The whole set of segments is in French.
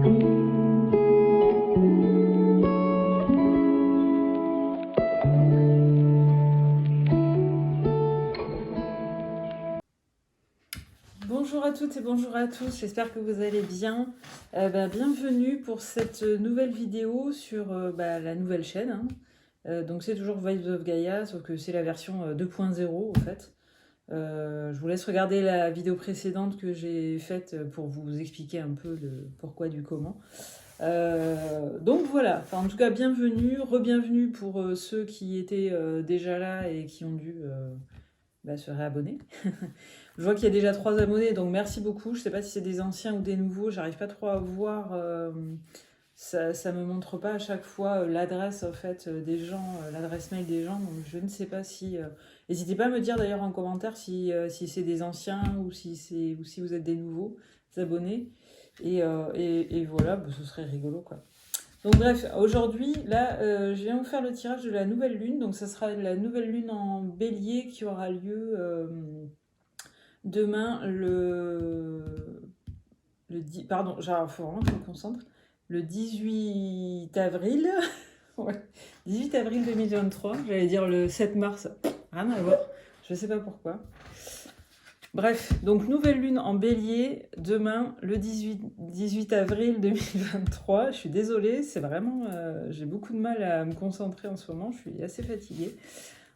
Bonjour à toutes et bonjour à tous, j'espère que vous allez bien. Bienvenue pour cette nouvelle vidéo sur la nouvelle chaîne, hein. Donc c'est toujours Vibes of Gaia, sauf que c'est la version 2.0 en fait. Je vous laisse regarder la vidéo précédente que j'ai faite pour vous expliquer un peu le pourquoi du comment. Donc voilà, enfin, en tout cas bienvenue, re-bienvenue pour ceux qui étaient déjà là et qui ont dû se réabonner. Je vois qu'il y a déjà 3 abonnés, donc merci beaucoup. Je sais pas si c'est des anciens ou des nouveaux, j'arrive pas trop à voir. Ça me montre pas à chaque fois l'adresse en fait des gens, l'adresse mail des gens, donc je ne sais pas si. N'hésitez pas à me dire d'ailleurs en commentaire si c'est des anciens ou si vous êtes des nouveaux abonnés. Et voilà, ce serait rigolo quoi. Donc bref, aujourd'hui, là, je viens vous faire le tirage de la nouvelle lune. Donc ça sera la nouvelle lune en bélier qui aura lieu demain le 10, pardon, il faut vraiment que je me concentre. Le 18 avril, ouais, 18 avril 2023, j'allais dire le 7 mars, rien à voir, je sais pas pourquoi. Bref, donc nouvelle lune en bélier, demain, le 18 avril 2023. Je suis désolée, c'est vraiment... j'ai beaucoup de mal à me concentrer en ce moment, je suis assez fatiguée.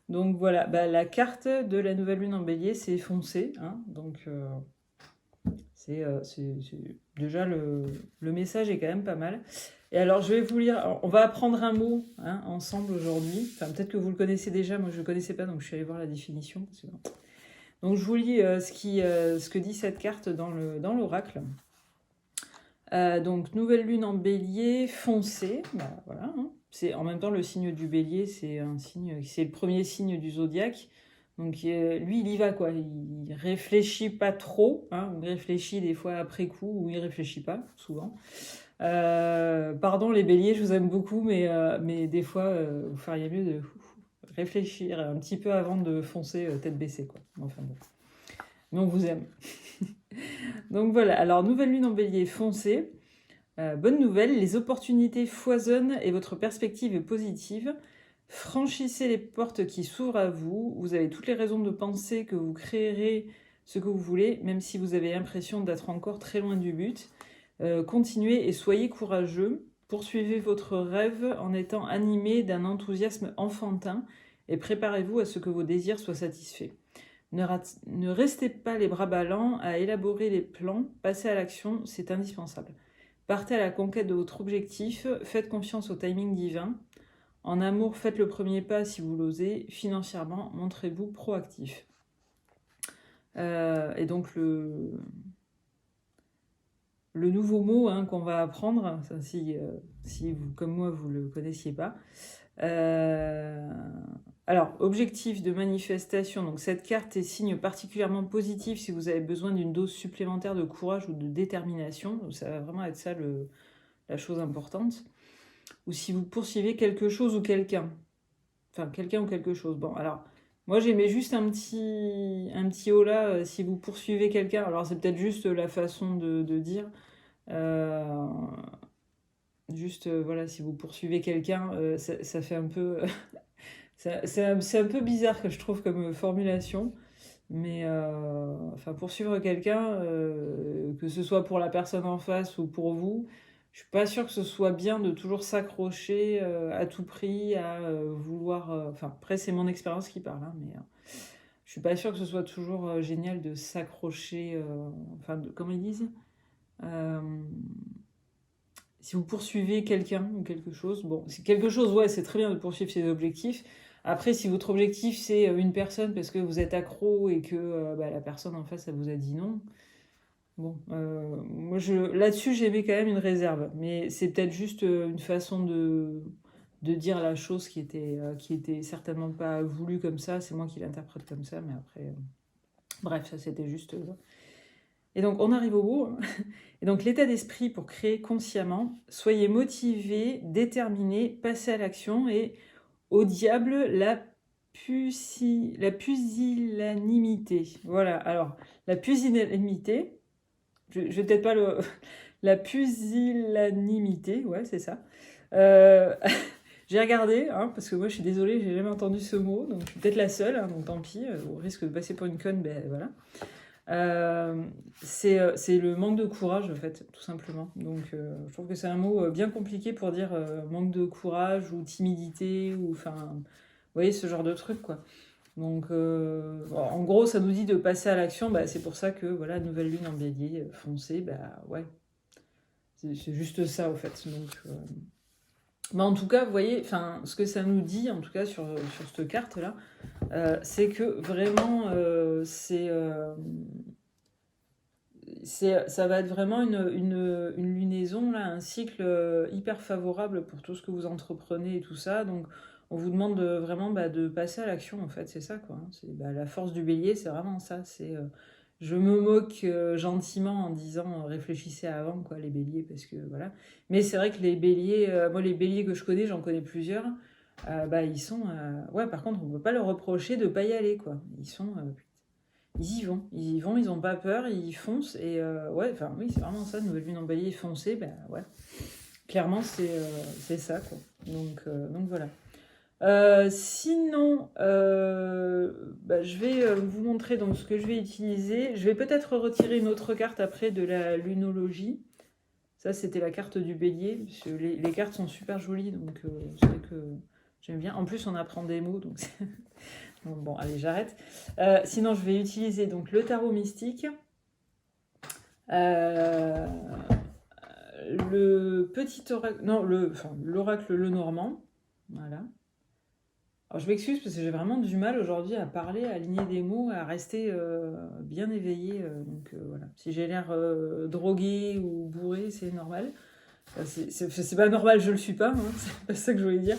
Donc voilà, la carte de la nouvelle lune en bélier, c'est foncé, hein, donc c'est déjà le message est quand même pas mal. Et alors je vais vous lire, alors, on va apprendre un mot hein, ensemble aujourd'hui, enfin peut-être que vous le connaissez déjà, moi je ne le connaissais pas, donc je suis allée voir la définition. Parce que... Donc je vous lis ce que dit cette carte dans l'oracle. Donc nouvelle lune en bélier, foncé, voilà. Hein. C'est en même temps le signe du bélier, c'est le premier signe du zodiaque. Donc lui il y va quoi, il réfléchit pas trop, hein, il réfléchit des fois après coup ou il réfléchit pas souvent. Pardon les béliers, je vous aime beaucoup, mais des fois vous feriez mieux de réfléchir un petit peu avant de foncer tête baissée quoi. Enfin bon. Mais on vous aime. Donc voilà, alors nouvelle lune en bélier, foncez. Bonne nouvelle, les opportunités foisonnent et votre perspective est positive. Franchissez les portes qui s'ouvrent à vous. Vous avez toutes les raisons de penser que vous créerez ce que vous voulez, même si vous avez l'impression d'être encore très loin du but. Continuez et soyez courageux. Poursuivez votre rêve en étant animé d'un enthousiasme enfantin et préparez-vous à ce que vos désirs soient satisfaits. Ne restez pas les bras ballants à élaborer les plans, passez à l'action, c'est indispensable. Partez à la conquête de votre objectif, faites confiance au timing divin. En amour, faites le premier pas si vous l'osez. Financièrement, montrez-vous proactif. Et donc le nouveau mot hein, qu'on va apprendre, si vous, comme moi, vous ne le connaissiez pas. Alors, objectif de manifestation. Donc, cette carte est signe particulièrement positif si vous avez besoin d'une dose supplémentaire de courage ou de détermination. Donc, ça va vraiment être ça la chose importante. Ou si vous poursuivez quelque chose ou quelqu'un. Enfin, quelqu'un ou quelque chose. Bon, alors, moi, j'aimais juste un petit haut là, si vous poursuivez quelqu'un. Alors, c'est peut-être juste la façon de dire. Juste, voilà, si vous poursuivez quelqu'un, ça fait un peu... c'est un peu bizarre que je trouve comme formulation. Mais enfin, poursuivre quelqu'un, que ce soit pour la personne en face ou pour vous, je suis pas sûre que ce soit bien de toujours s'accrocher à tout prix, à vouloir... Enfin, après, c'est mon expérience qui parle, hein, mais je suis pas sûre que ce soit toujours génial de s'accrocher... enfin, comment ils disent si vous poursuivez quelqu'un ou quelque chose, bon, c'est quelque chose, ouais, c'est très bien de poursuivre ses objectifs. Après, si votre objectif c'est une personne parce que vous êtes accro et que la personne en face, elle vous a dit non, bon, moi là-dessus j'aimais quand même une réserve, mais c'est peut-être juste une façon de dire la chose qui était certainement pas voulue comme ça, c'est moi qui l'interprète comme ça, mais après, bref, ça c'était juste... Et donc, on arrive au bout. Et donc, l'état d'esprit pour créer consciemment, soyez motivé, déterminé, passez à l'action et au diable la pusillanimité. Voilà, alors, la pusillanimité, je vais peut-être pas La pusillanimité, ouais, c'est ça. Euh, J'ai regardé, hein, parce que moi je suis désolée, j'ai jamais entendu ce mot, donc je suis peut-être la seule, hein, donc tant pis, au risque de passer pour une conne, ben voilà. C'est le manque de courage, en fait, tout simplement. Donc je trouve que c'est un mot bien compliqué pour dire manque de courage ou timidité, ou enfin, vous voyez, ce genre de truc, quoi. Donc bon, en gros, ça nous dit de passer à l'action, bah, c'est pour ça que, voilà, nouvelle lune en bélier, foncée, bah ouais, c'est juste ça, au fait. Donc, bah, en tout cas, vous voyez, enfin, ce que ça nous dit, en tout cas sur cette carte-là, c'est que vraiment, ça va être vraiment une lunaison, là, un cycle hyper favorable pour tout ce que vous entreprenez et tout ça. Donc, on vous demande vraiment bah, de passer à l'action, en fait, c'est ça, quoi. Hein. C'est, bah, la force du bélier, c'est vraiment ça. Je me moque gentiment en disant réfléchissez avant, quoi, les béliers, parce que voilà. Mais c'est vrai que les béliers, moi, les béliers que je connais, j'en connais plusieurs, bah, ils sont. Ouais, par contre, on ne peut pas leur reprocher de ne pas y aller, quoi. Ils y vont, ils ont pas peur, ils foncent et ouais, enfin oui, c'est vraiment ça, nouvelle lune en bélier, foncer, ben ouais, clairement c'est ça quoi. Donc voilà. Sinon, bah, je vais vous montrer donc ce que je vais utiliser. Je vais peut-être retirer une autre carte après de la lunologie. Ça, c'était la carte du bélier. Parce que les cartes sont super jolies, donc c'est vrai que j'aime bien. En plus, on apprend des mots, donc bon, allez, j'arrête. Sinon, je vais utiliser donc le tarot mystique, euh, le petit oracle, non, l'oracle Lenormand. Voilà. Alors, je m'excuse parce que j'ai vraiment du mal aujourd'hui à parler, à aligner des mots, à rester bien éveillé. Donc voilà. Si j'ai l'air drogué ou bourré, c'est normal. C'est pas normal, je le suis pas, hein, c'est pas ça que je voulais dire.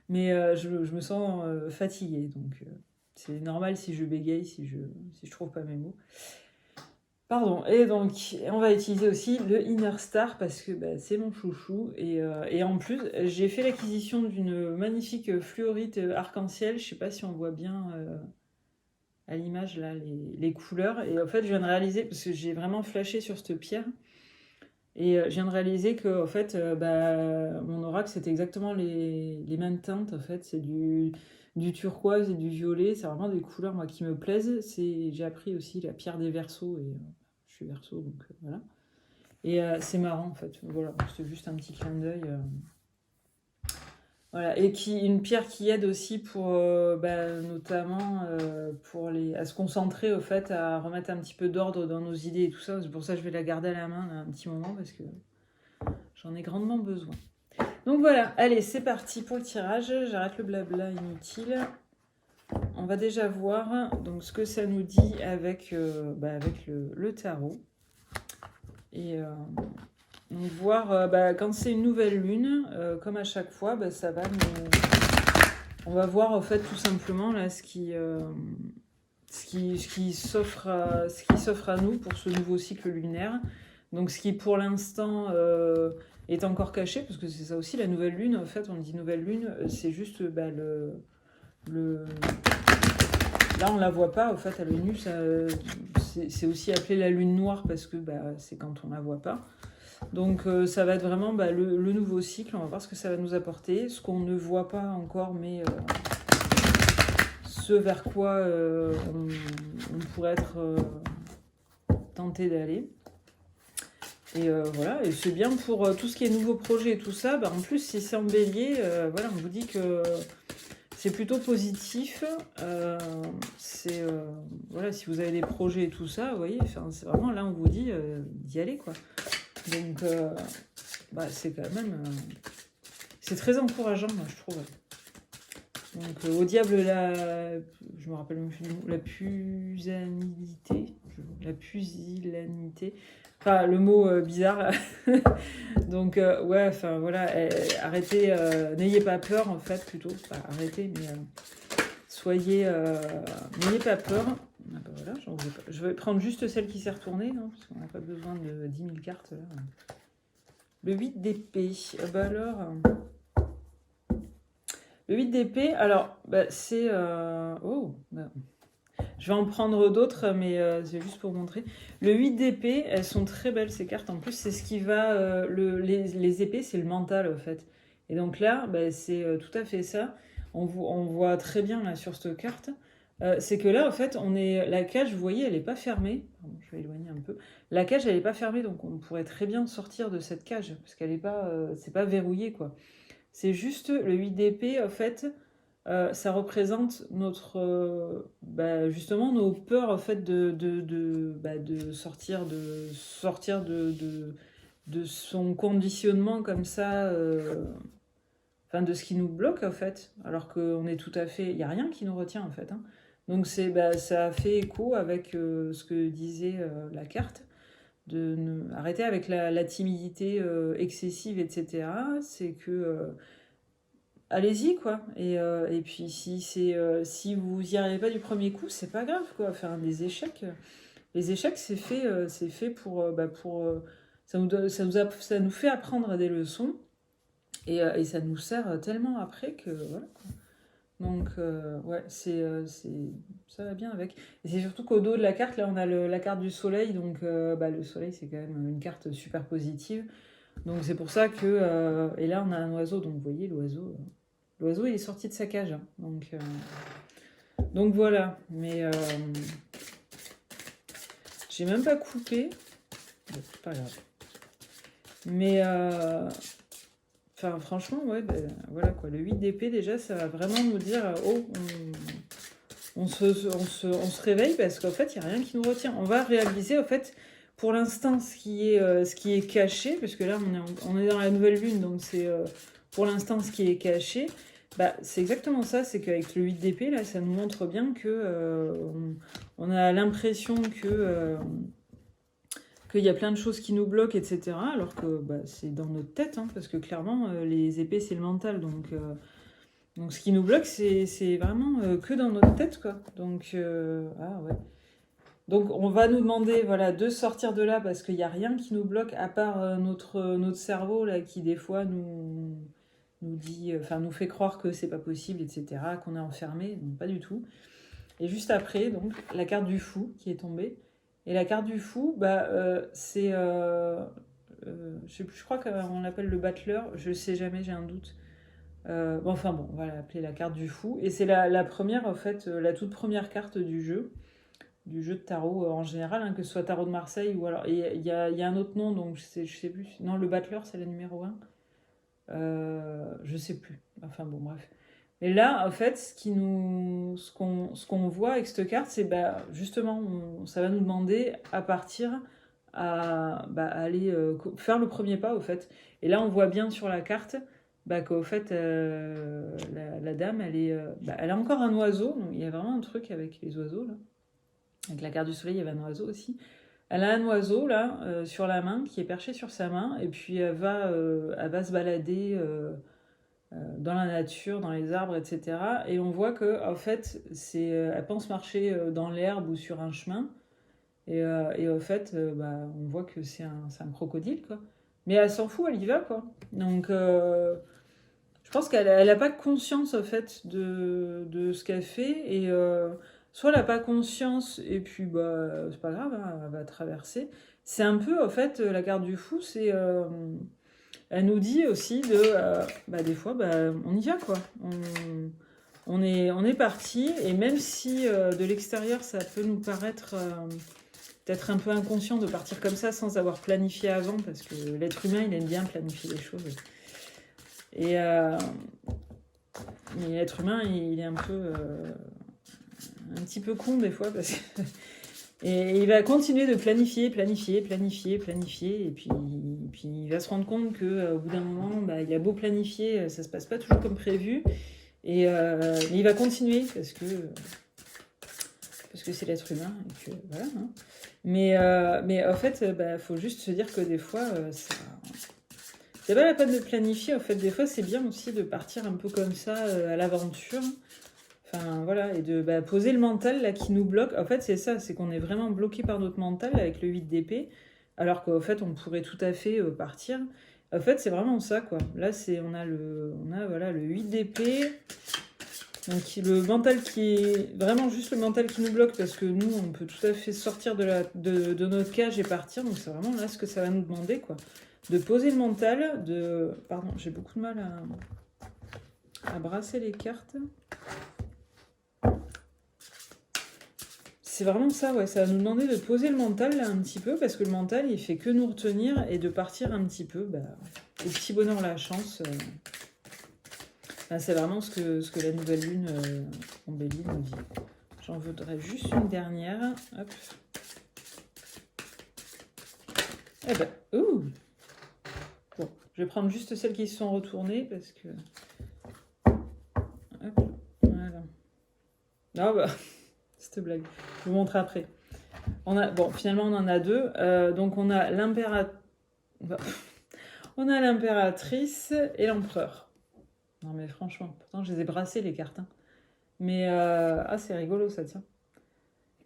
Mais je me sens fatiguée, donc c'est normal si je bégaye, si je trouve pas mes mots. Pardon, et donc on va utiliser aussi le Inner Star parce que bah, c'est mon chouchou. Et en plus, j'ai fait l'acquisition d'une magnifique fluorite arc-en-ciel. Je sais pas si on voit bien à l'image là les couleurs. Et en fait, je viens de réaliser, parce que j'ai vraiment flashé sur cette pierre, et je viens de réaliser que en fait, bah, mon oracle, c'est exactement les mêmes teintes. En fait, c'est du turquoise et du violet. C'est vraiment des couleurs moi, qui me plaisent. J'ai appris aussi la pierre des Verseaux, et je suis Verseau, donc voilà. Et c'est marrant, en fait. Voilà, c'est juste un petit clin d'œil. Voilà. Et une pierre qui aide aussi pour, bah, notamment à se concentrer, au fait, à remettre un petit peu d'ordre dans nos idées et tout ça. C'est pour ça que je vais la garder à la main là, un petit moment, parce que j'en ai grandement besoin. Donc voilà, allez, c'est parti pour le tirage. J'arrête le blabla inutile. On va déjà voir donc, ce que ça nous dit avec le tarot. Et donc voir bah, quand c'est une nouvelle lune, comme à chaque fois, bah, ça va nous... On va voir en fait tout simplement là ce qui s'offre à nous pour ce nouveau cycle lunaire. Donc ce qui pour l'instant est encore caché, parce que c'est ça aussi la nouvelle lune. En fait, on dit nouvelle lune, c'est juste bah, là on la voit pas. En fait, à l'œil nu, c'est aussi appelé la lune noire parce que bah, c'est quand on la voit pas. Donc ça va être vraiment bah, le nouveau cycle. On va voir ce que ça va nous apporter, ce qu'on ne voit pas encore, mais ce vers quoi on pourrait être tenté d'aller. Et voilà, et c'est bien pour tout ce qui est nouveaux projets et tout ça. Bah, en plus, si c'est en bélier, voilà, on vous dit que c'est plutôt positif. Voilà, si vous avez des projets et tout ça, vous voyez, c'est vraiment là, on vous dit d'y aller, quoi. Donc, bah, c'est quand même... c'est très encourageant, moi, je trouve. Donc, au diable, je me rappelle même plus du mot, la pusillanimité. La pusillanimité. Enfin, le mot bizarre, là. Donc, ouais, enfin, voilà, arrêtez, n'ayez pas peur, en fait, plutôt. Enfin, arrêtez, mais n'ayez pas peur. Ah bah voilà, je vais prendre juste celle qui s'est retournée, hein, parce qu'on n'a pas besoin de 10 000 cartes, là. Le 8 d'épée. Bah alors... Le 8 d'épée, alors, bah, c'est... oh, bah, Je vais en prendre d'autres, mais c'est juste pour montrer. Le 8 d'épée, elles sont très belles ces cartes. En plus, c'est ce qui va... les épées, c'est le mental, en fait. Et donc là, bah, c'est tout à fait ça. On voit très bien là sur cette carte. C'est que là, en fait, la cage, vous voyez, elle n'est pas fermée. Pardon, je vais éloigner un peu. La cage, elle n'est pas fermée, donc on pourrait très bien sortir de cette cage, parce qu'elle n'est pas... c'est pas verrouillé, quoi. C'est juste le 8 d'épée, en fait... ça représente justement nos peurs en fait de sortir de son conditionnement comme ça, enfin de ce qui nous bloque en fait, alors qu'on est tout à fait, il n'y a rien qui nous retient en fait, hein. Donc ça fait écho avec ce que disait la carte, arrêter avec la timidité excessive, etc. C'est que allez-y quoi. Et puis si vous y arrivez pas du premier coup, c'est pas grave quoi. Enfin les échecs c'est fait pour ça nous fait apprendre des leçons et ça nous sert tellement après que voilà quoi. Donc ouais ça va bien avec. Et c'est surtout qu'au dos de la carte là on a la carte du soleil donc le soleil c'est quand même une carte super positive. Donc c'est pour ça que et là on a un oiseau donc vous voyez l'oiseau. L'oiseau, il est sorti de sa cage. Hein. Donc voilà. Mais j'ai même pas coupé. Bon, c'est pas grave. Mais franchement, ouais, voilà quoi. Le 8 d'épée, déjà, ça va vraiment nous dire oh, on se réveille parce qu'en fait, il n'y a rien qui nous retient. On va réaliser, en fait, pour l'instant, ce qui est caché, parce que là, on est dans la nouvelle lune, donc c'est pour l'instant ce qui est caché. C'est exactement ça, c'est qu'avec le 8 d'épée, là, ça nous montre bien que on a l'impression qu'il y a plein de choses qui nous bloquent, etc. Alors que c'est dans notre tête, hein, parce que clairement, les épées, c'est le mental. Donc ce qui nous bloque, c'est vraiment que dans notre tête, quoi. Donc, ouais. Donc on va nous demander voilà, de sortir de là parce qu'il n'y a rien qui nous bloque à part notre cerveau là, qui des fois nous dit, nous fait croire que c'est pas possible, etc., qu'on est enfermé, donc pas du tout. Et juste après, donc, la carte du fou qui est tombée. Et la carte du fou, c'est... je sais plus, je crois qu'on l'appelle le battleur, je sais jamais, j'ai un doute. On va l'appeler la carte du fou. Et c'est la première, en fait, la toute première carte du jeu de tarot en général, hein, que ce soit tarot de Marseille ou alors... Il y a un autre nom, donc je sais plus. Non, le battleur, c'est la numéro 1. Je sais plus. Enfin bon, bref. Mais là, en fait, ce qu'on voit avec cette carte, c'est justement, ça va nous demander à partir à aller faire le premier pas, au fait. Et là, on voit bien sur la carte qu'au fait, la dame, elle a encore un oiseau. Donc, il y a vraiment un truc avec les oiseaux, là. Avec la carte du soleil, il y avait un oiseau aussi. Elle a un oiseau là sur la main qui est perché sur sa main et puis elle va se balader dans la nature, dans les arbres, etc. Et on voit que en fait, elle pense marcher dans l'herbe ou sur un chemin et en fait, on voit que c'est un crocodile quoi. Mais elle s'en fout, elle y va quoi. Donc je pense qu'elle n'a pas conscience en fait de ce qu'elle fait et soit elle n'a pas conscience et puis c'est pas grave, hein, elle va traverser. C'est un peu en fait la carte du fou, c'est elle nous dit aussi des fois on y va quoi. On est parti et même si de l'extérieur ça peut nous paraître peut-être un peu inconscient de partir comme ça sans avoir planifié avant parce que l'être humain il aime bien planifier les choses. Et l'être humain, il est un petit peu con des fois parce que et il va continuer de planifier, et puis il va se rendre compte que au bout d'un moment, il a beau planifier, ça se passe pas toujours comme prévu, et mais il va continuer parce que c'est l'être humain et que voilà. Hein. Mais en fait, faut juste se dire que des fois, c'est pas la peine de planifier, en fait, des fois c'est bien aussi de partir un peu comme ça à l'aventure. Enfin voilà, et de poser le mental là qui nous bloque. En fait c'est ça, c'est qu'on est vraiment bloqué par notre mental avec le 8 d'épée, alors qu'en fait on pourrait tout à fait partir. En fait c'est vraiment ça quoi. Là on a voilà le 8 d'épée. Donc le mental qui est vraiment juste le mental qui nous bloque, parce que nous, on peut tout à fait sortir de notre cage et partir. Donc c'est vraiment là ce que ça va nous demander, quoi. De poser le mental, de... Pardon, j'ai beaucoup de mal à brasser les cartes. C'est vraiment ça, ouais. Ça va nous demander de poser le mental, là, un petit peu, parce que le mental, il fait que nous retenir et de partir un petit peu, au petit bonheur, la chance. C'est vraiment ce que la nouvelle lune en Bélier nous dit. J'en voudrais juste une dernière. Hop. Eh ben, ouh! Bon, je vais prendre juste celles qui se sont retournées parce que... Hop, voilà. Ah bah, cette blague. Je vous montre après. Bon, finalement, on en a deux. Donc, on a l'impératrice et l'empereur. Non, mais franchement, pourtant, je les ai brassées, les cartes. Hein. Mais, c'est rigolo, ça, tiens.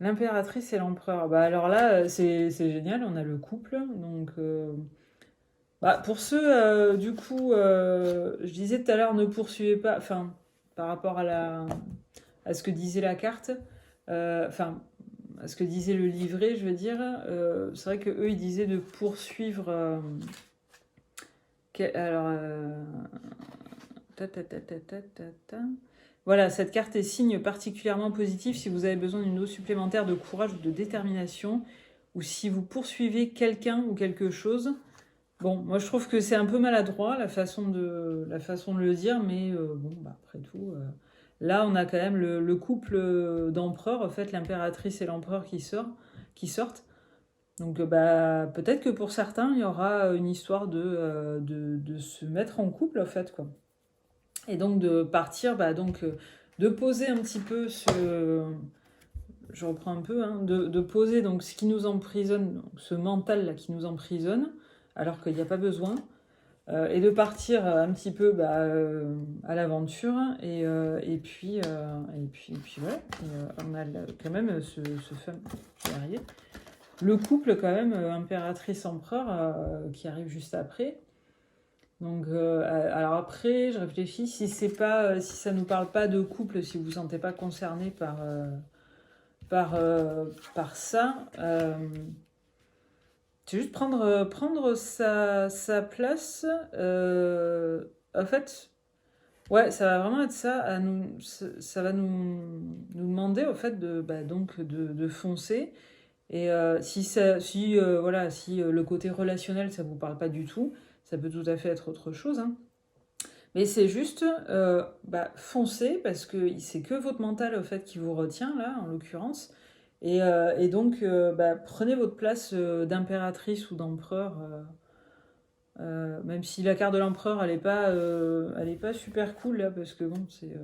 L'impératrice et l'empereur. Bah, alors là, c'est génial, on a le couple. Donc, pour ceux, du coup, je disais tout à l'heure, ne poursuivez pas, enfin, par rapport à ce que disait la carte, enfin, à ce que disait le livret, je veux dire, c'est vrai qu'eux, ils disaient de poursuivre. Alors, voilà, cette carte est signe particulièrement positif si vous avez besoin d'une dose supplémentaire de courage ou de détermination, ou si vous poursuivez quelqu'un ou quelque chose. Bon, moi je trouve que c'est un peu maladroit la façon de le dire, mais après tout, là on a quand même le couple d'empereurs, en fait, l'impératrice et l'empereur qui sortent. Donc peut-être que pour certains, il y aura une histoire de se mettre en couple, en fait, quoi. Et donc de partir, de poser un petit peu je reprends un peu, hein, de poser donc ce qui nous emprisonne, ce mental là qui nous emprisonne, alors qu'il n'y a pas besoin, et de partir un petit peu à l'aventure, et puis voilà. On a quand même ce fameux, je vais y arriver, le couple quand même, impératrice-empereur, qui arrive juste après. Donc, alors après, je réfléchis, si ça nous parle pas de couple, si vous vous sentez pas concerné par ça, c'est juste prendre sa place. En fait, ouais, ça va vraiment être ça. Ça va nous demander, au fait, de foncer. Et voilà, si le côté relationnel, ça vous parle pas du tout, ça peut tout à fait être autre chose. Hein. Mais c'est juste foncez, parce que c'est que votre mental, au fait, qui vous retient, là, en l'occurrence. Et donc, prenez votre place d'impératrice ou d'empereur. Même si la carte de l'empereur, elle est pas super cool, là, parce que bon, c'est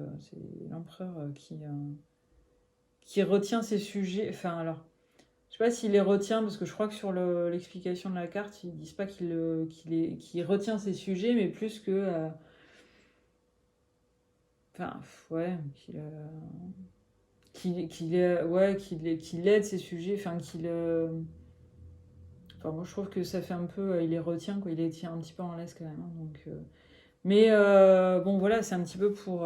l'empereur qui retient ses sujets. Enfin, alors... Je sais pas s'il les retient, parce que je crois que sur l'explication de la carte, ils disent pas qu'il retient ses sujets, mais plus que... Enfin, ouais, qu'il aide ses sujets, enfin, Enfin, moi, je trouve que ça fait un peu... il les retient, quoi, il les tient un petit peu en laisse, quand même. Hein, donc, mais, bon, voilà, c'est un petit peu pour...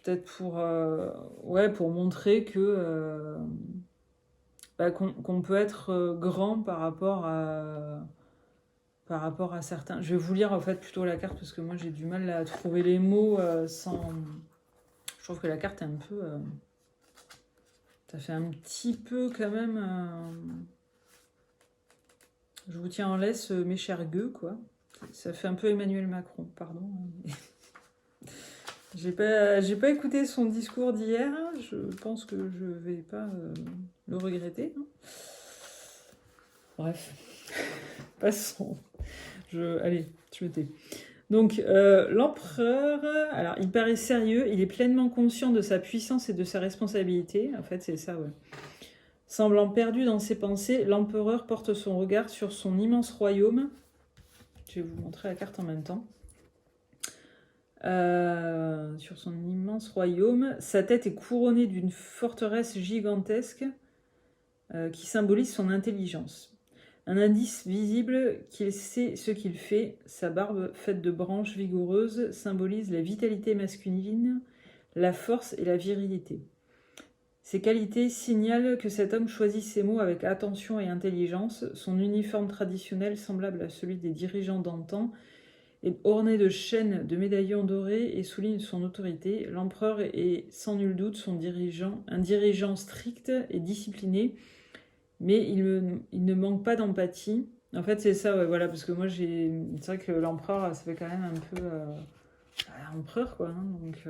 peut-être pour montrer que... qu'on peut être grand par rapport à certains. Je vais vous lire en fait plutôt la carte parce que moi j'ai du mal à trouver les mots sans. Je trouve que la carte est un peu. Ça fait un petit peu quand même. Je vous tiens en laisse, mes chers gueux, quoi. Ça fait un peu Emmanuel Macron, pardon. J'ai pas écouté son discours d'hier. Je pense que je vais pas le regretter. Hein. Bref, passons. Allez, je me tais. Donc, l'empereur, alors il paraît sérieux, il est pleinement conscient de sa puissance et de sa responsabilité. En fait, c'est ça, ouais. Semblant perdu dans ses pensées, l'empereur porte son regard sur son immense royaume. Je vais vous montrer la carte en même temps. Sur son immense royaume, sa tête est couronnée d'une forteresse gigantesque qui symbolise son intelligence. Un indice visible qu'il sait ce qu'il fait. Sa barbe, faite de branches vigoureuses, symbolise la vitalité masculine, la force et la virilité. Ces qualités signalent que cet homme choisit ses mots avec attention et intelligence. Son uniforme traditionnel, semblable à celui des dirigeants d'antan, est orné de chaînes, de médaillons dorés et souligne son autorité. L'empereur est sans nul doute un dirigeant strict et discipliné, mais il ne manque pas d'empathie. En fait, c'est ça, ouais, voilà, parce que moi, c'est vrai que l'empereur, ça fait quand même un peu empereur, quoi. Hein, donc,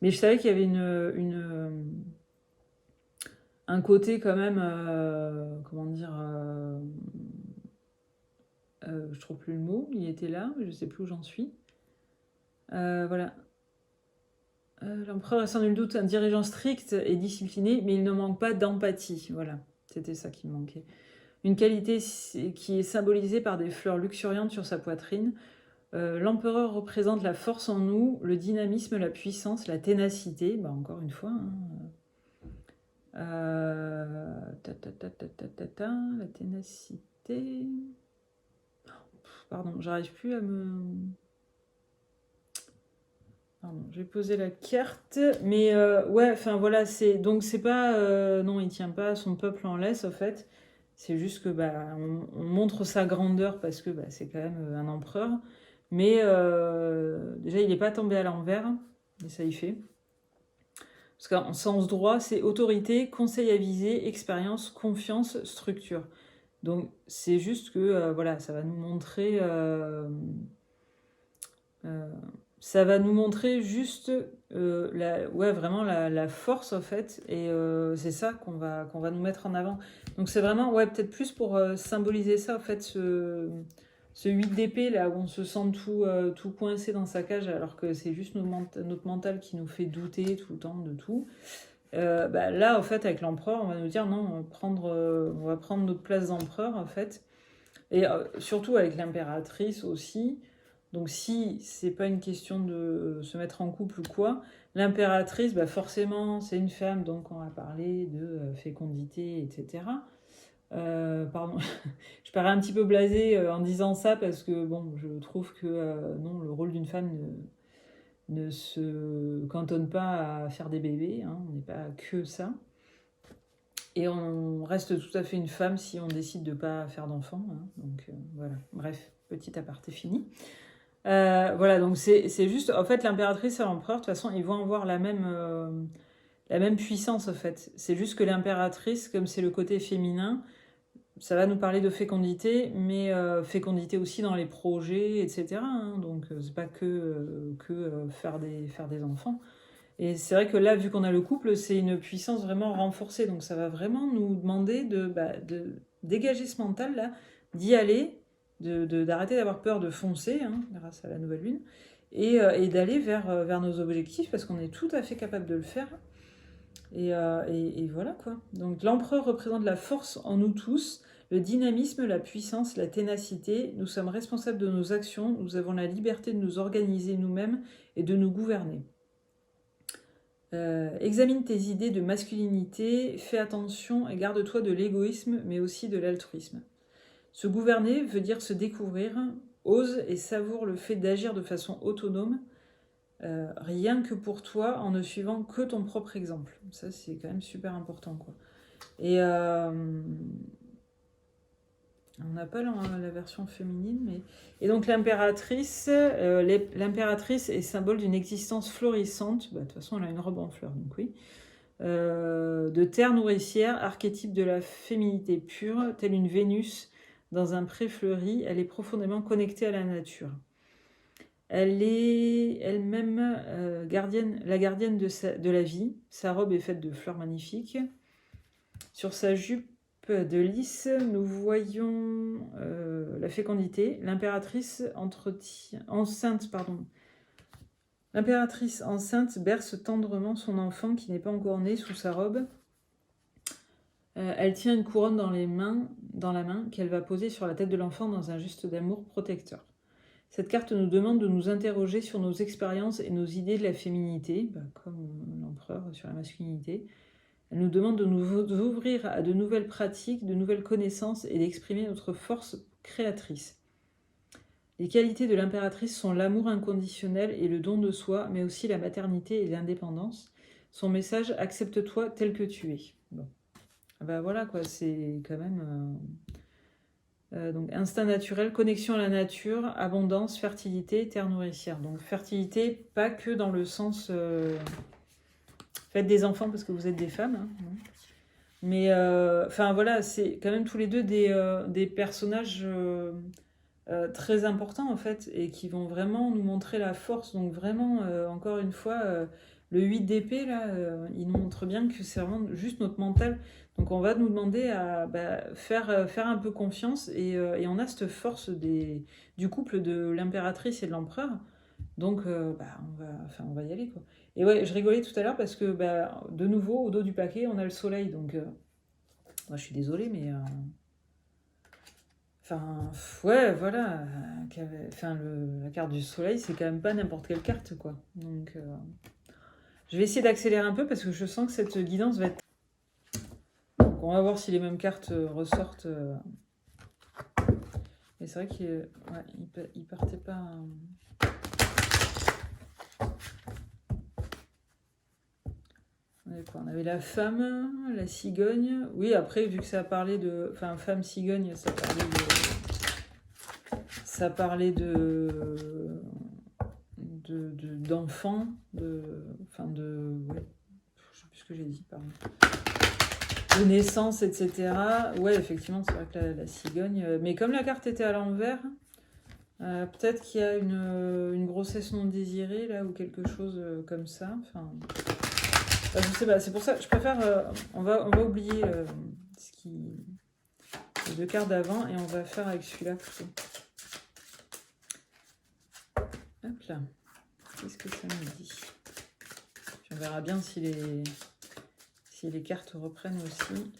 mais je savais qu'il y avait un côté quand même, comment dire, je trouve plus le mot, il était là, mais je sais plus où j'en suis. Voilà. L'empereur est sans nul doute un dirigeant strict et discipliné, mais il ne manque pas d'empathie. Voilà, c'était ça qui me manquait. Une qualité qui est symbolisée par des fleurs luxuriantes sur sa poitrine. L'empereur représente la force en nous, le dynamisme, la puissance, la ténacité. Bah, encore une fois. La ténacité. Pardon, j'arrive plus à me... Pardon, j'ai posé la carte, mais ouais, enfin voilà, donc c'est pas non, il tient pas son peuple en laisse, au fait. C'est juste que bah on montre sa grandeur parce que bah, c'est quand même un empereur, mais déjà il n'est pas tombé à l'envers, et ça y fait. Parce qu'en sens droit, c'est autorité, conseil avisé, expérience, confiance, structure. Donc c'est juste que voilà, ça va nous montrer ça va nous montrer juste vraiment la force en fait, et c'est ça qu'on va nous mettre en avant. Donc c'est vraiment peut-être plus pour symboliser ça en fait, ce 8 d'épée là où on se sent tout coincé dans sa cage alors que c'est juste notre mental qui nous fait douter tout le temps de tout. Là en fait avec l'empereur on va nous dire non, on va prendre notre place d'empereur en fait, et surtout avec l'impératrice aussi. Donc si c'est pas une question de se mettre en couple ou quoi, l'impératrice, forcément c'est une femme, donc on va parler de fécondité, etc. Pardon, je parais un petit peu blasée en disant ça parce que bon, je trouve que non, le rôle d'une femme ne se cantonne pas à faire des bébés, hein, on n'est pas que ça. Et on reste tout à fait une femme si on décide de ne pas faire d'enfant. Hein. Donc voilà, bref, petit aparté fini. Voilà, donc c'est juste, en fait, l'impératrice et l'empereur, de toute façon, ils vont avoir la même puissance, en fait. C'est juste que l'impératrice, comme c'est le côté féminin, ça va nous parler de fécondité, mais fécondité aussi dans les projets, etc. Hein, donc, c'est pas que faire des enfants. Et c'est vrai que là, vu qu'on a le couple, c'est une puissance vraiment renforcée. Donc, ça va vraiment nous demander de dégager ce mental-là, d'y aller, d'arrêter d'avoir peur de foncer, hein, grâce à la nouvelle lune, et d'aller vers nos objectifs, parce qu'on est tout à fait capable de le faire. Et voilà quoi. Donc l'empereur représente la force en nous tous, le dynamisme, la puissance, la ténacité. Nous sommes responsables de nos actions, nous avons la liberté de nous organiser nous-mêmes et de nous gouverner. Examine tes idées de masculinité, fais attention et garde-toi de l'égoïsme, mais aussi de l'altruisme. Se gouverner veut dire se découvrir, ose et savoure le fait d'agir de façon autonome, rien que pour toi, en ne suivant que ton propre exemple. Ça, c'est quand même super important, quoi. Et on n'a pas la version féminine, mais... Et donc l'impératrice est symbole d'une existence florissante. De toute façon, elle a une robe en fleurs, donc oui. De terre nourricière, archétype de la féminité pure, telle une Vénus dans un pré fleuri, elle est profondément connectée à la nature. Elle est elle-même la gardienne de la vie. Sa robe est faite de fleurs magnifiques. Sur sa jupe de lys, nous voyons la fécondité. L'impératrice enceinte berce tendrement son enfant qui n'est pas encore né sous sa robe. Elle tient une couronne dans la main qu'elle va poser sur la tête de l'enfant dans un geste d'amour protecteur. Cette carte nous demande de nous interroger sur nos expériences et nos idées de la féminité, comme l'empereur sur la masculinité. Elle nous demande de nous ouvrir à de nouvelles pratiques, de nouvelles connaissances et d'exprimer notre force créatrice. Les qualités de l'impératrice sont l'amour inconditionnel et le don de soi, mais aussi la maternité et l'indépendance. Son message, accepte-toi tel que tu es. Bon. Ben voilà quoi, c'est quand même... donc instinct naturel, connexion à la nature, abondance, fertilité, terre nourricière. Donc fertilité, pas que dans le sens... faites des enfants parce que vous êtes des femmes. Hein, mais enfin voilà, c'est quand même tous les deux des personnages... très importants en fait et qui vont vraiment nous montrer la force. Donc vraiment, encore une fois, le 8 d'épée là, il nous montre bien que c'est vraiment juste notre mental. Donc on va nous demander à faire un peu confiance et on a cette force du couple de l'impératrice et de l'empereur. Donc on va y aller quoi. Et ouais, je rigolais tout à l'heure parce que de nouveau au dos du paquet on a le soleil. Donc moi je suis désolée mais... Enfin, ouais, voilà. La carte du soleil, c'est quand même pas n'importe quelle carte, quoi. Donc, je vais essayer d'accélérer un peu parce que je sens que cette guidance va être... Donc, on va voir si les mêmes cartes ressortent. Mais c'est vrai qu'il partait pas... On avait la femme, la cigogne. Oui, après, vu que ça a parlé de... Enfin, femme cigogne, ça parlait de... Ça parlait d'enfants, ouais, je sais plus ce que j'ai dit, pardon. De naissance, etc. Ouais, effectivement, c'est vrai que la cigogne... Mais comme la carte était à l'envers, peut-être qu'il y a une grossesse non désirée, là, ou quelque chose comme ça. Enfin... je sais pas, c'est pour ça, je préfère... on va oublier les deux cartes d'avant et on va faire avec celui-là plutôt. Hop là. Qu'est-ce que ça me dit? Puis on verra bien si les cartes reprennent aussi.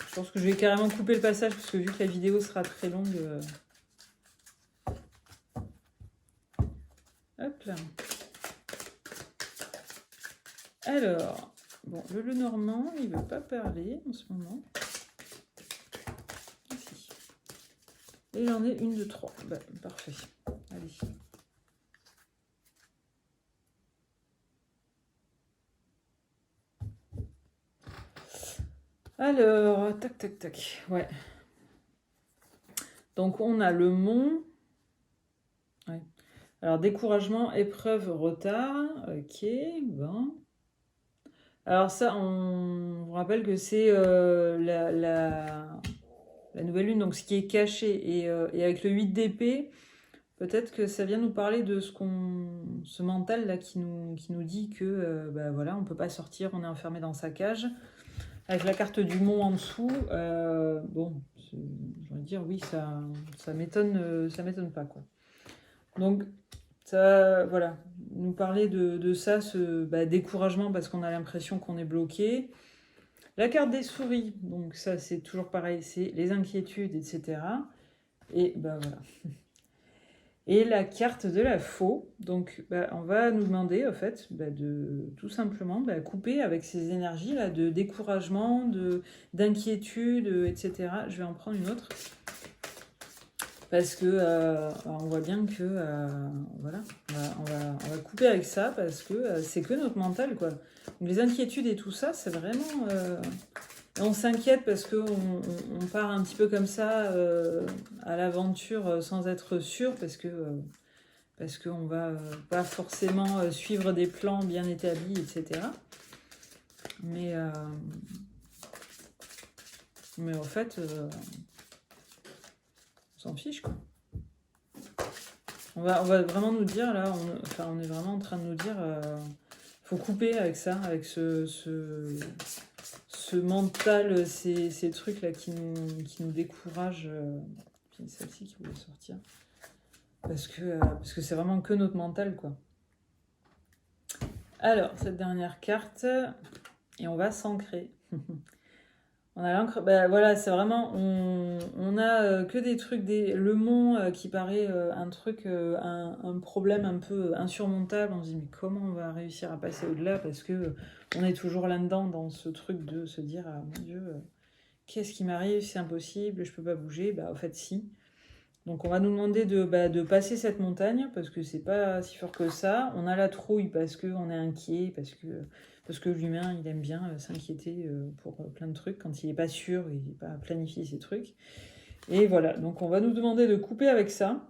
Je pense que je vais carrément couper le passage parce que vu que la vidéo sera très longue... Hop là. Alors, bon, le Lenormand, il ne veut pas parler en ce moment. Ici. Et j'en ai une de 3. Parfait. Allez. Alors, tac, tac, tac. Ouais. Donc, on a le mont. Ouais. Alors, découragement, épreuve, retard. Ok, bon. Alors ça, on vous rappelle que c'est la nouvelle lune, donc ce qui est caché. Et avec le 8 d'épée, peut-être que ça vient nous parler de ce mental là qui nous dit que voilà, on ne peut pas sortir, on est enfermé dans sa cage. Avec la carte du mont en dessous, bon, j'ai envie de dire oui, ça m'étonne pas quoi. Donc ça, voilà, nous parler de ça, ce découragement parce qu'on a l'impression qu'on est bloqué. La carte des souris, donc ça c'est toujours pareil, c'est les inquiétudes, etc. Et voilà. Et la carte de la faux, donc on va nous demander en fait de tout simplement couper avec ces énergies là de découragement, d'inquiétude, etc. Je vais en prendre une autre. Parce que on voit bien que voilà, on va couper avec ça parce que c'est que notre mental quoi. Donc, les inquiétudes et tout ça, c'est vraiment... on s'inquiète parce qu'on part un petit peu comme ça à l'aventure sans être sûr parce qu'on va pas forcément suivre des plans bien établis, etc. Mais en fait... s'en fiche quoi. On va vraiment nous dire là, on est vraiment en train de nous dire faut couper avec ça, avec ce mental, ces trucs là qui nous découragent. Puis celle-ci qui voulait sortir. Parce que c'est vraiment que notre mental quoi. Alors, cette dernière carte, et on va s'ancrer. On a l'encre, ben voilà, c'est vraiment, on a que des trucs, le mont qui paraît un truc, un problème un peu insurmontable. On se dit, mais comment on va réussir à passer au-delà? Parce que on est toujours là-dedans, dans ce truc de se dire, ah mon Dieu, qu'est-ce qui m'arrive? C'est impossible, je peux pas bouger. Bah, en fait, si. Donc, on va nous demander de passer cette montagne parce que c'est pas si fort que ça. On a la trouille parce qu'on est inquiet, parce que l'humain, il aime bien s'inquiéter pour plein de trucs. Quand il n'est pas sûr, il n'est pas planifié ses trucs. Et voilà, donc on va nous demander de couper avec ça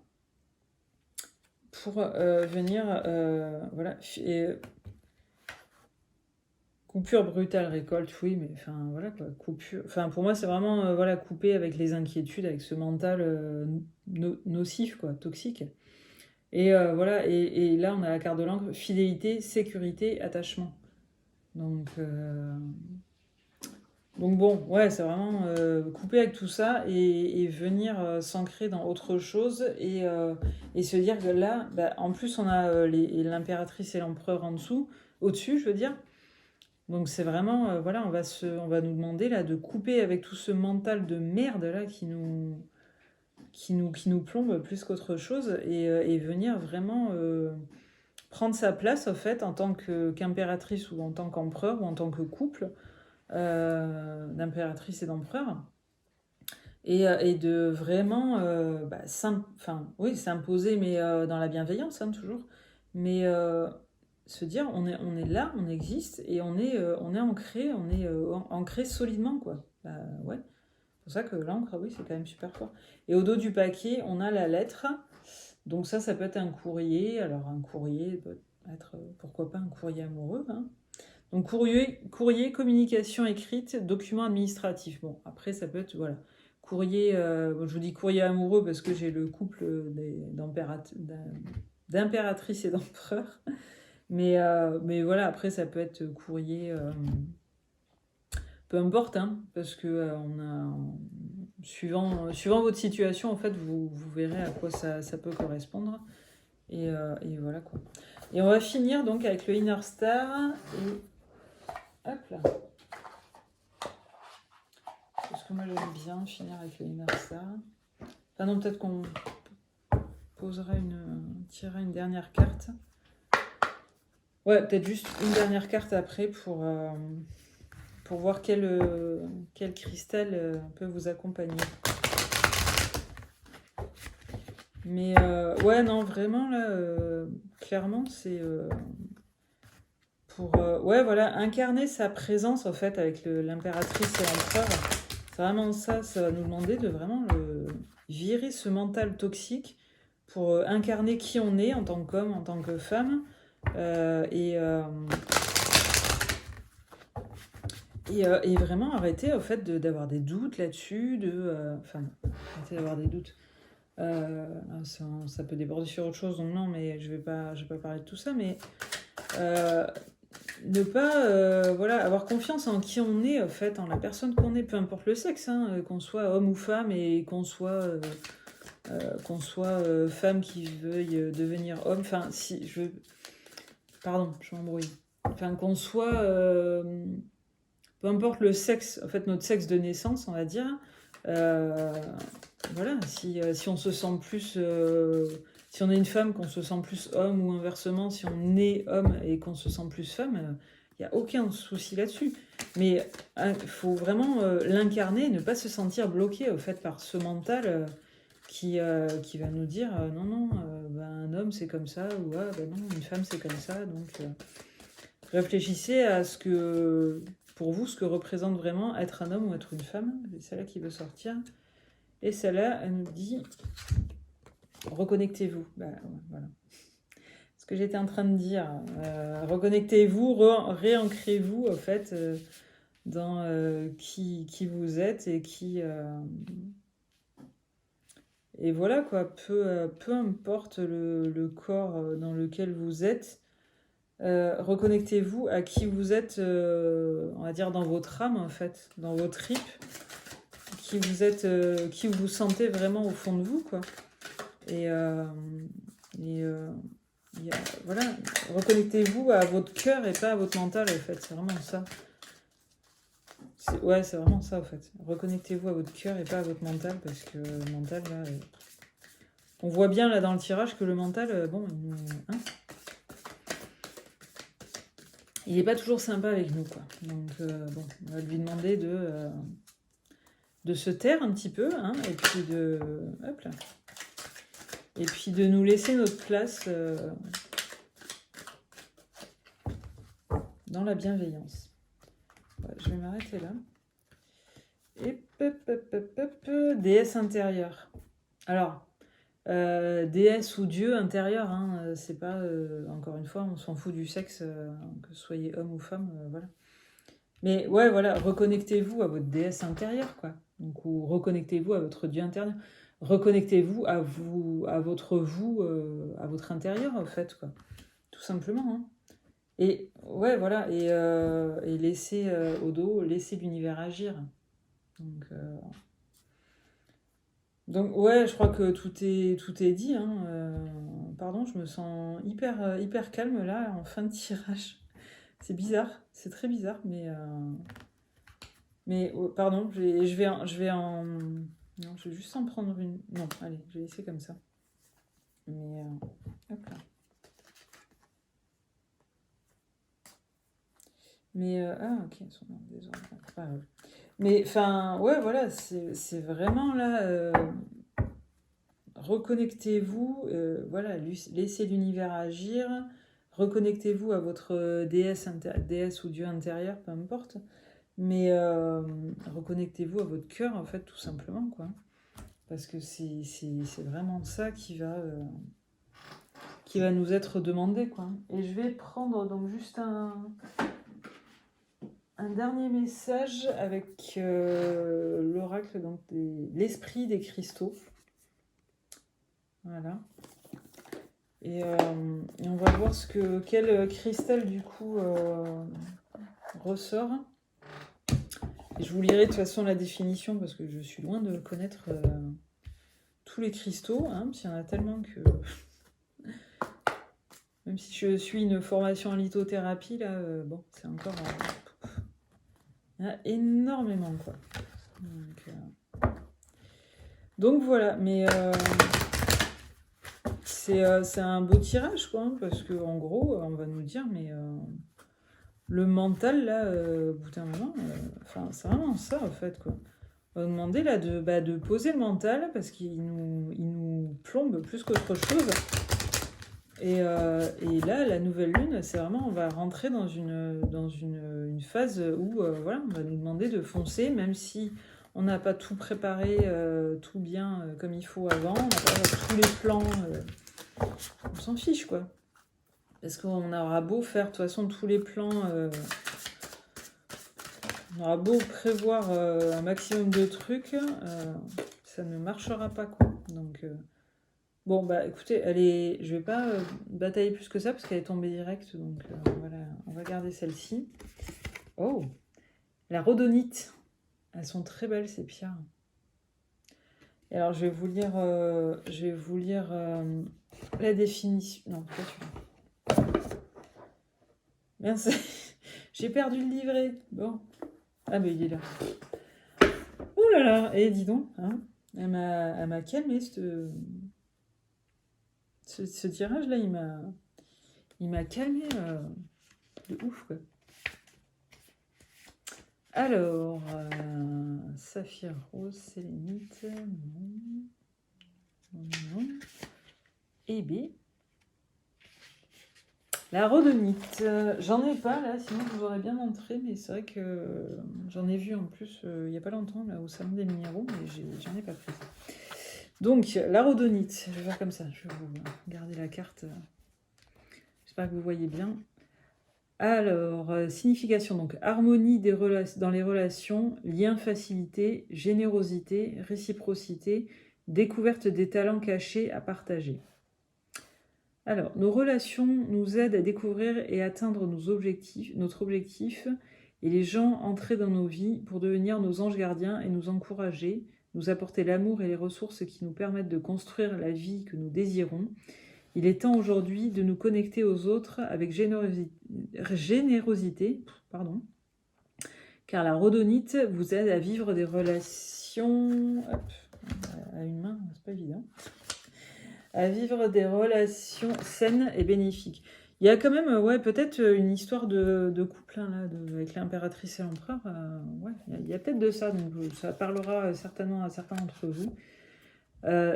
pour venir, voilà, coupure brutale, récolte, oui, mais enfin voilà quoi, coupure. Enfin pour moi c'est vraiment voilà, couper avec les inquiétudes, avec ce mental nocif, quoi, toxique. Et voilà, et là on a la carte de l'encre, fidélité, sécurité, attachement. Donc, donc bon, ouais, c'est vraiment couper avec tout ça et venir s'ancrer dans autre chose et se dire que là, bah, en plus on a l'impératrice et l'empereur en dessous, au-dessus je veux dire. Donc c'est vraiment, voilà, on va nous demander là de couper avec tout ce mental de merde là qui nous plombe plus qu'autre chose et venir vraiment prendre sa place en fait en tant qu'impératrice ou en tant qu'empereur ou en tant que couple d'impératrice et d'empereur et de vraiment bah, enfin, oui, s'imposer mais dans la bienveillance hein, toujours mais se dire on est là, on existe et on est ancré, ancré solidement quoi. Bah, ouais. C'est pour ça que l'encre, oui, c'est quand même super fort. Et au dos du paquet, on a la lettre. Donc ça peut être un courrier. Alors un courrier peut être, pourquoi pas, un courrier amoureux. Hein. Donc courrier, communication écrite, document administratif. Bon, après ça peut être, voilà, courrier, je vous dis courrier amoureux parce que j'ai le couple d'impératrice et d'empereur. Mais voilà, après ça peut être courrier... peu importe, hein, parce que suivant votre situation, en fait, vous verrez à quoi ça peut correspondre. Et voilà quoi. Et on va finir donc avec le Inner Star. Et hop là. Parce que moi j'aime bien finir avec le Inner Star. Enfin non, peut-être qu'on tirera une dernière carte. Ouais, peut-être juste une dernière carte après pour voir quel cristal peut vous accompagner. Mais ouais, non, vraiment, là, clairement, c'est pour ouais, voilà, incarner sa présence, en fait, avec l'impératrice et l'empereur. C'est vraiment ça, ça va nous demander de vraiment virer ce mental toxique pour incarner qui on est en tant qu'homme, en tant que femme. Et vraiment arrêter au fait d'avoir des doutes là-dessus, enfin, arrêter d'avoir des doutes. Ça peut déborder sur autre chose, donc non, mais je vais pas parler de tout ça, mais ne pas voilà, avoir confiance en qui on est, en fait, en la personne qu'on est, peu importe le sexe, hein, qu'on soit homme ou femme, et qu'on soit femme qui veuille devenir homme, enfin, si je... Pardon, je m'embrouille. Enfin, qu'on soit... peu importe le sexe, en fait, notre sexe de naissance, on va dire, voilà, si on se sent plus... si on est une femme, qu'on se sent plus homme, ou inversement, si on est homme et qu'on se sent plus femme, il n'y a aucun souci là-dessus. Mais il faut vraiment l'incarner, ne pas se sentir bloqué, au fait, par ce mental qui va nous dire non, non, ben, un homme c'est comme ça, ou ah, ben non, une femme c'est comme ça. Donc réfléchissez à ce que, pour vous, ce que représente vraiment être un homme ou être une femme. C'est celle-là qui veut sortir. Et celle-là, elle nous dit reconnectez-vous. Ben, voilà. Ce que j'étais en train de dire. Reconnectez-vous, réancrez-vous, en fait, dans qui vous êtes et qui. Et voilà quoi, peu importe le corps dans lequel vous êtes, reconnectez-vous à qui vous êtes, on va dire dans votre âme en fait, dans vos tripes, qui vous êtes, qui vous sentez vraiment au fond de vous quoi. Voilà, reconnectez-vous à votre cœur et pas à votre mental en fait, c'est vraiment ça. Ouais, c'est vraiment ça, en fait. Reconnectez-vous à votre cœur et pas à votre mental, parce que le mental, là... on voit bien, là, dans le tirage, que le mental, bon, hein, il n'est pas toujours sympa avec nous, quoi. Donc, bon, on va lui demander de se taire un petit peu, hein, et puis de... Hop là. Et puis de nous laisser notre place dans la bienveillance. Ouais, je vais m'arrêter là. Et déesse intérieure. Alors, déesse ou dieu intérieur, hein, c'est pas... encore une fois, on s'en fout du sexe, que vous soyez homme ou femme, voilà. Mais ouais, voilà, reconnectez-vous à votre déesse intérieure, quoi. Donc, ou reconnectez-vous à votre dieu intérieur. Reconnectez-vous à vous, à votre intérieur, en fait, quoi. Tout simplement, hein. Et ouais, voilà, et laissez au dos, laissez l'univers agir. Donc ouais, je crois que tout est dit, hein. Pardon, je me sens hyper calme là, en fin de tirage. C'est bizarre, c'est très bizarre, mais oh, pardon, je vais en... Non, je vais juste en prendre une... Non, allez, je vais laisser comme ça. Mais, hop là. Mais, ah, ok, ils sont dans le désordre. Pas grave. Mais, enfin, ouais, voilà, c'est vraiment là... reconnectez-vous, voilà, laissez l'univers agir, reconnectez-vous à votre déesse ou dieu intérieur, peu importe, mais reconnectez-vous à votre cœur, en fait, tout simplement, quoi. Parce que c'est vraiment ça qui va nous être demandé, quoi. Et je vais prendre donc juste un dernier message avec l'oracle, donc l'esprit des cristaux. Voilà. Et on va voir quel cristal du coup ressort. Et je vous lirai de toute façon la définition parce que je suis loin de connaître tous les cristaux, hein, parce qu'il y en a tellement que... Même si je suis une formation en lithothérapie, là, bon, c'est encore... il y en a énormément, quoi. Donc voilà, mais... c'est un beau tirage, quoi, hein, parce qu'en gros, on va nous dire, mais le mental, là, au bout d'un moment, c'est vraiment ça, en fait, quoi. On va nous demander, là, de poser le mental, parce qu'il nous plombe plus qu'autre chose. Et là, la nouvelle lune, c'est vraiment, on va rentrer dans une phase où, voilà, on va nous demander de foncer, même si on n'a pas tout préparé, tout bien comme il faut avant, on n'a pas tous les plans... on s'en fiche, quoi. Parce qu'on aura beau faire, de toute façon, tous les plans... on aura beau prévoir un maximum de trucs, ça ne marchera pas, quoi. Donc, bon, bah, écoutez, je vais pas batailler plus que ça, parce qu'elle est tombée direct, donc voilà, on va garder celle-ci. Oh, la rhodonite. Elles sont très belles, ces pierres. Et alors, je vais vous lire la définition... Non, pas celui-là. Merci. J'ai perdu le livret. Bon. Ah, mais il est là. Ouh là là. Et dis donc, hein, elle m'a calmé, ce tirage-là, il m'a calmé de ouf, quoi. Alors, saphir rose, sélénite, non. Et B. La rhodonite, j'en ai pas là, sinon je vous aurais bien montré, mais c'est vrai que j'en ai vu en plus il n'y a pas longtemps là au salon des minéraux, mais j'en ai pas pris. Donc la rhodonite, je vais faire comme ça, je vais vous garder la carte, j'espère que vous voyez bien. Alors, signification, donc harmonie dans les relations, lien, facilité, générosité, réciprocité, découverte des talents cachés à partager. Alors, nos relations nous aident à découvrir et atteindre notre objectif, et les gens entrés dans nos vies pour devenir nos anges gardiens et nous encourager, nous apporter l'amour et les ressources qui nous permettent de construire la vie que nous désirons. Il est temps aujourd'hui de nous connecter aux autres avec générosité, car la rhodonite vous aide à vivre des relations... Hop, à une main, c'est pas évident. À vivre des relations saines et bénéfiques. Il y a quand même, ouais, peut-être une histoire de couple hein, là, avec l'impératrice et l'empereur. Ouais, il y a peut-être de ça, donc ça parlera certainement à certains d'entre vous.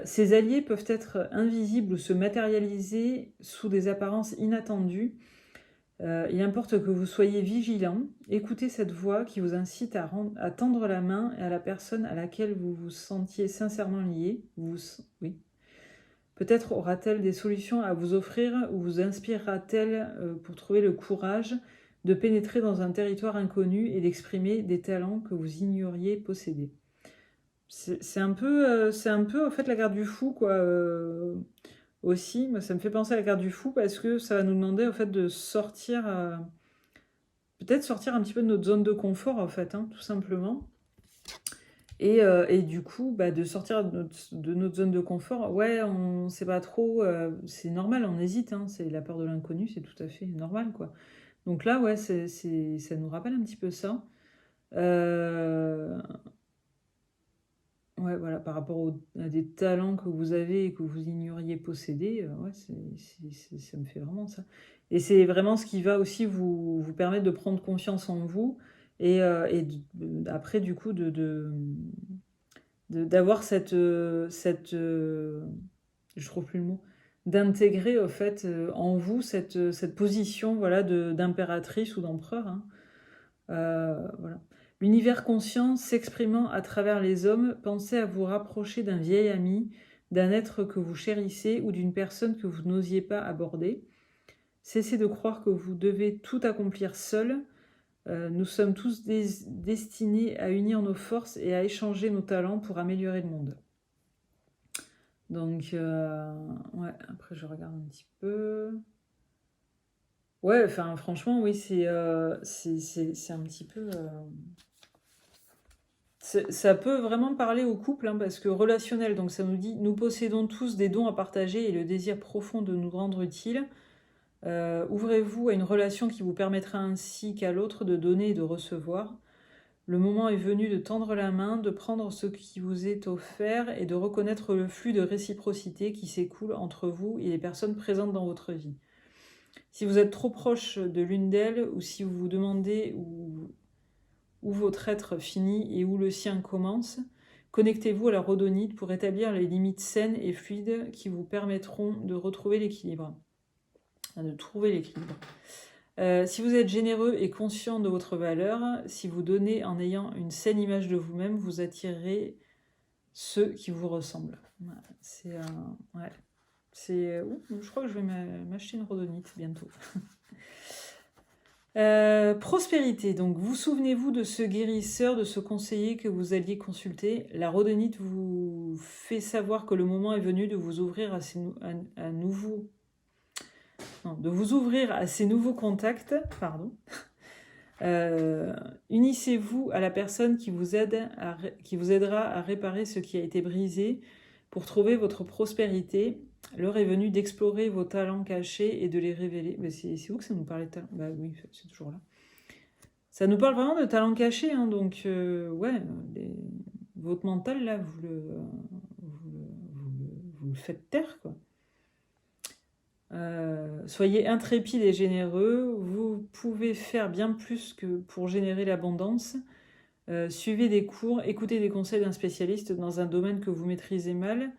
Ces alliés peuvent être invisibles ou se matérialiser sous des apparences inattendues. Il importe que vous soyez vigilant. Écoutez cette voix qui vous incite à tendre la main à la personne à laquelle vous vous sentiez sincèrement lié. Oui. Peut-être aura-t-elle des solutions à vous offrir ou vous inspirera-t-elle pour trouver le courage de pénétrer dans un territoire inconnu et d'exprimer des talents que vous ignoriez posséder. C'est un peu, en fait, la garde du fou, quoi. Aussi, moi, ça me fait penser à la garde du fou parce que ça va nous demander, en fait, de sortir, peut-être sortir un petit peu de notre zone de confort, en fait, hein, tout simplement. Et du coup, bah, de sortir de notre zone de confort, ouais, on ne sait pas trop, c'est normal, on hésite, hein, c'est la peur de l'inconnu, c'est tout à fait normal, quoi. Donc là, ouais, ça nous rappelle un petit peu ça. Ouais, voilà, par rapport à des talents que vous avez et que vous ignoriez posséder, ouais, ça me fait vraiment ça. Et c'est vraiment ce qui va aussi vous permettre de prendre confiance en vous et après, du coup, d'avoir je trouve plus le mot, d'intégrer au fait en vous cette position voilà, d'impératrice ou d'empereur. Hein. Voilà. L'univers conscient s'exprimant à travers les hommes, pensez à vous rapprocher d'un vieil ami, d'un être que vous chérissez ou d'une personne que vous n'osiez pas aborder. Cessez de croire que vous devez tout accomplir seul. Nous sommes tous destinés à unir nos forces et à échanger nos talents pour améliorer le monde. Donc, ouais, après je regarde un petit peu. Ouais, enfin, franchement, oui, c'est un petit peu... Ça peut vraiment parler au couple, hein, parce que relationnel, donc ça nous dit, nous possédons tous des dons à partager et le désir profond de nous rendre utiles. Ouvrez-vous à une relation qui vous permettra ainsi qu'à l'autre de donner et de recevoir. Le moment est venu de tendre la main, de prendre ce qui vous est offert et de reconnaître le flux de réciprocité qui s'écoule entre vous et les personnes présentes dans votre vie. Si vous êtes trop proche de l'une d'elles ou si vous vous demandez où votre être finit et où le sien commence, connectez-vous à la rhodonite pour établir les limites saines et fluides qui vous permettront de retrouver l'équilibre. De trouver l'équilibre. Si vous êtes généreux et conscient de votre valeur, si vous donnez en ayant une saine image de vous-même, vous attirerez ceux qui vous ressemblent. Ouais, je crois que je vais m'acheter une rhodonite bientôt. Prospérité, donc vous souvenez-vous de ce guérisseur, de ce conseiller que vous alliez consulter. La rhodonite vous fait savoir que le moment est venu de vous ouvrir à ces nouveaux contacts. Pardon. Unissez-vous à la personne qui vous aidera à réparer ce qui a été brisé pour trouver votre prospérité. L'heure est venue d'explorer vos talents cachés et de les révéler. Mais c'est où que ça nous parlait de talents? Bah oui, c'est toujours là. Ça nous parle vraiment de talents cachés, hein, donc ouais, votre mental là, vous le faites taire, quoi. Soyez intrépide et généreux, vous pouvez faire bien plus que pour générer l'abondance. Suivez des cours, écoutez des conseils d'un spécialiste dans un domaine que vous maîtrisez mal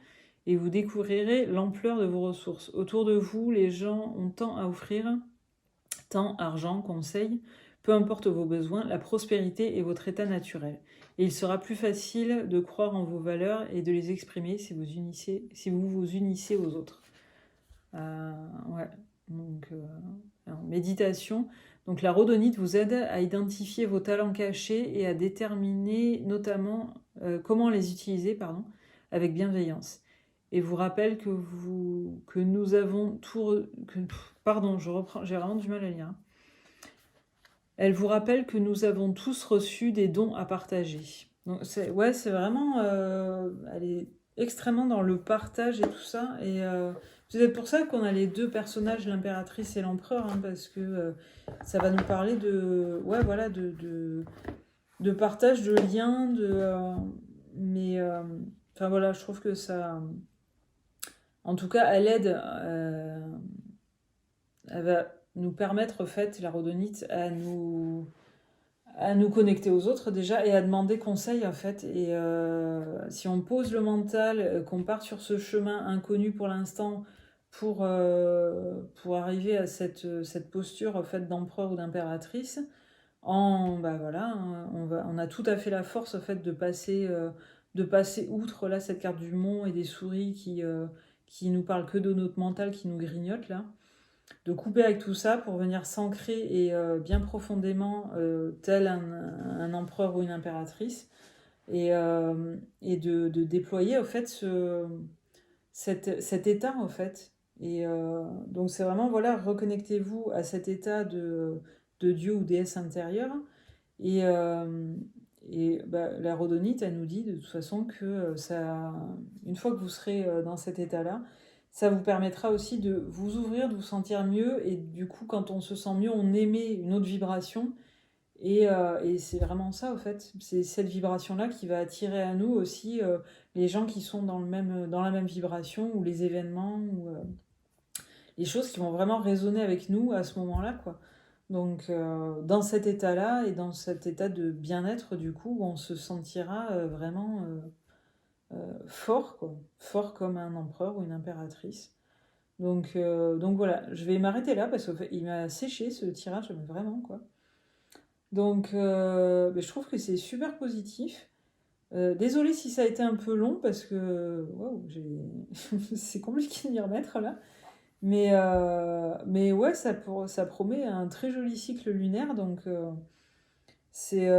et vous découvrirez l'ampleur de vos ressources. Autour de vous, les gens ont tant à offrir, temps, argent, conseils, peu importe vos besoins, la prospérité est votre état naturel. Et il sera plus facile de croire en vos valeurs et de les exprimer si vous vous unissez aux autres. Ouais, donc en méditation. Donc la rhodonite vous aide à identifier vos talents cachés et à déterminer notamment comment les utiliser, avec bienveillance. Et vous rappelle que nous avons tout... je reprends, j'ai vraiment du mal à lire. Elle vous rappelle que nous avons tous reçu des dons à partager. Donc c'est vraiment... elle est extrêmement dans le partage et tout ça. Et c'est pour ça qu'on a les deux personnages, l'impératrice et l'empereur, hein, parce que ça va nous parler de... Ouais, voilà, de partage, de liens, mais enfin voilà, je trouve que ça, en tout cas, elle aide, elle va nous permettre, en fait, la rhodonite, à nous connecter aux autres déjà et à demander conseil en fait. Et si on pose le mental, qu'on part sur ce chemin inconnu pour l'instant pour arriver à cette posture en fait d'empereur ou d'impératrice, bah voilà, hein, on a tout à fait la force en fait de passer outre là cette carte du mont et des souris qui nous parlent que de notre mental qui nous grignote là, de couper avec tout ça pour venir s'ancrer et bien profondément tel un empereur ou une impératrice et de déployer en fait cet état en fait. Et donc c'est vraiment voilà, reconnectez-vous à cet état de Dieu ou déesse intérieure et, bah, la rhodonite, elle nous dit de toute façon que ça, une fois que vous serez dans cet état-là, ça vous permettra aussi de vous ouvrir, de vous sentir mieux. Et du coup, quand on se sent mieux, on émet une autre vibration. Et c'est vraiment ça, au fait. C'est cette vibration-là qui va attirer à nous aussi les gens qui sont dans la même vibration, ou les événements, ou les choses qui vont vraiment résonner avec nous à ce moment-là, quoi. Donc, dans cet état-là et dans cet état de bien-être, du coup, on se sentira vraiment fort, quoi. Fort comme un empereur ou une impératrice. Donc voilà, je vais m'arrêter là parce qu'il m'a séché ce tirage, mais vraiment, quoi. Donc, je trouve que c'est super positif. Désolée si ça a été un peu long parce que waouh, c'est compliqué de m'y remettre là. Mais ouais, ça promet un très joli cycle lunaire. Donc, c'est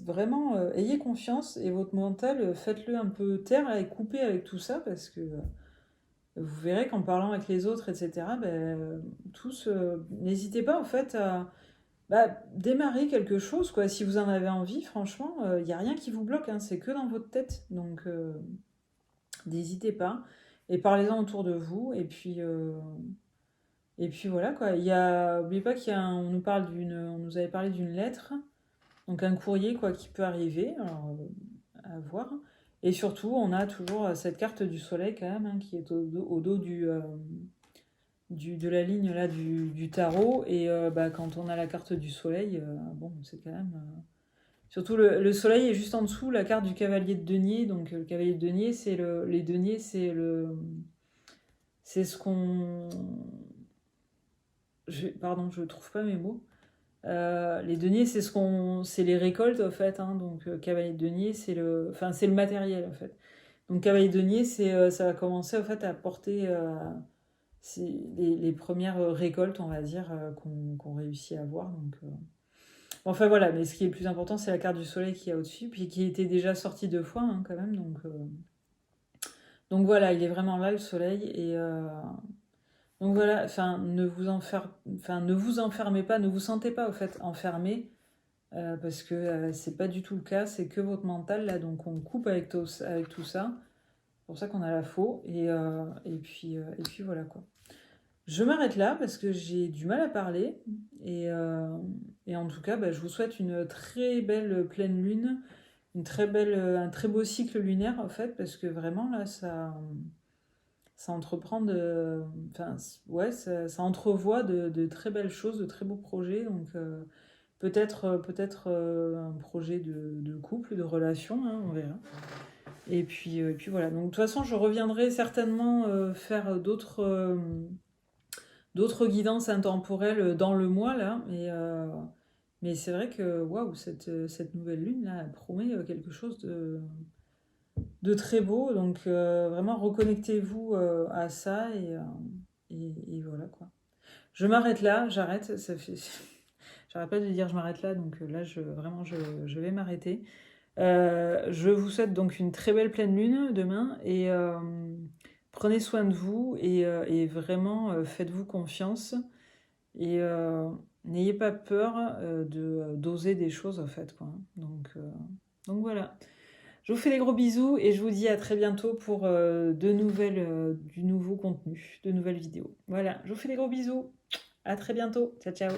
vraiment, ayez confiance et votre mental, faites-le un peu taire là, et couper avec tout ça parce que vous verrez qu'en parlant avec les autres, etc., ben, tous, n'hésitez pas en fait à bah, démarrer quelque chose, quoi. Si vous en avez envie, franchement, il n'y a rien qui vous bloque, hein, c'est que dans votre tête. Donc, n'hésitez pas. Et parlez-en autour de vous. Et puis voilà, quoi. N'oubliez pas on on nous avait parlé d'une lettre, donc un courrier, quoi, qui peut arriver. Alors, à voir. Et surtout, on a toujours cette carte du soleil, quand même, hein, qui est au dos de la ligne là du tarot. Et bah, quand on a la carte du soleil, bon, c'est quand même. Surtout le soleil est juste en dessous la carte du cavalier de denier. Donc le cavalier de denier, les deniers, c'est ce qu'on. Pardon, je trouve pas mes mots. Les deniers, c'est les récoltes en fait, hein. Donc cavalier de denier, c'est le matériel en fait. Donc cavalier de denier, ça va commencer en fait à porter c'est les premières récoltes, on va dire, qu'on réussit à avoir. Donc, enfin voilà, mais ce qui est le plus important, c'est la carte du soleil qui est au-dessus, puis qui était déjà sortie 2 fois, hein, quand même. Donc voilà, il est vraiment là, le soleil. Et donc voilà, enfin, ne vous enfermez pas, ne vous sentez pas, au fait, enfermé, parce que c'est pas du tout le cas, c'est que votre mental, là, donc on coupe avec tout ça. C'est pour ça qu'on a la faux. Et puis voilà, quoi. Je m'arrête là parce que j'ai du mal à parler. Et en tout cas, bah, je vous souhaite une très belle pleine lune, un très beau cycle lunaire en fait, parce que vraiment là, ça entreprend enfin, ouais, ça entrevoit de très belles choses, de très beaux projets. Donc peut-être un projet de couple, de relation, hein, on verra. Et puis voilà. Donc de toute façon, je reviendrai certainement faire d'autres guidances intemporelles dans le mois là. Mais c'est vrai que waouh, cette nouvelle lune là, elle promet quelque chose de très beau. Donc vraiment reconnectez-vous à ça et voilà quoi. Je m'arrête là, j'arrête. J'arrête pas de dire je m'arrête là, donc là vraiment je vais m'arrêter. Je vous souhaite donc une très belle pleine lune demain et prenez soin de vous et vraiment faites-vous confiance et n'ayez pas peur d'oser des choses en fait, quoi. Donc voilà. Je vous fais des gros bisous et je vous dis à très bientôt pour du nouveau contenu, de nouvelles vidéos. Voilà, je vous fais des gros bisous. À très bientôt. Ciao ciao.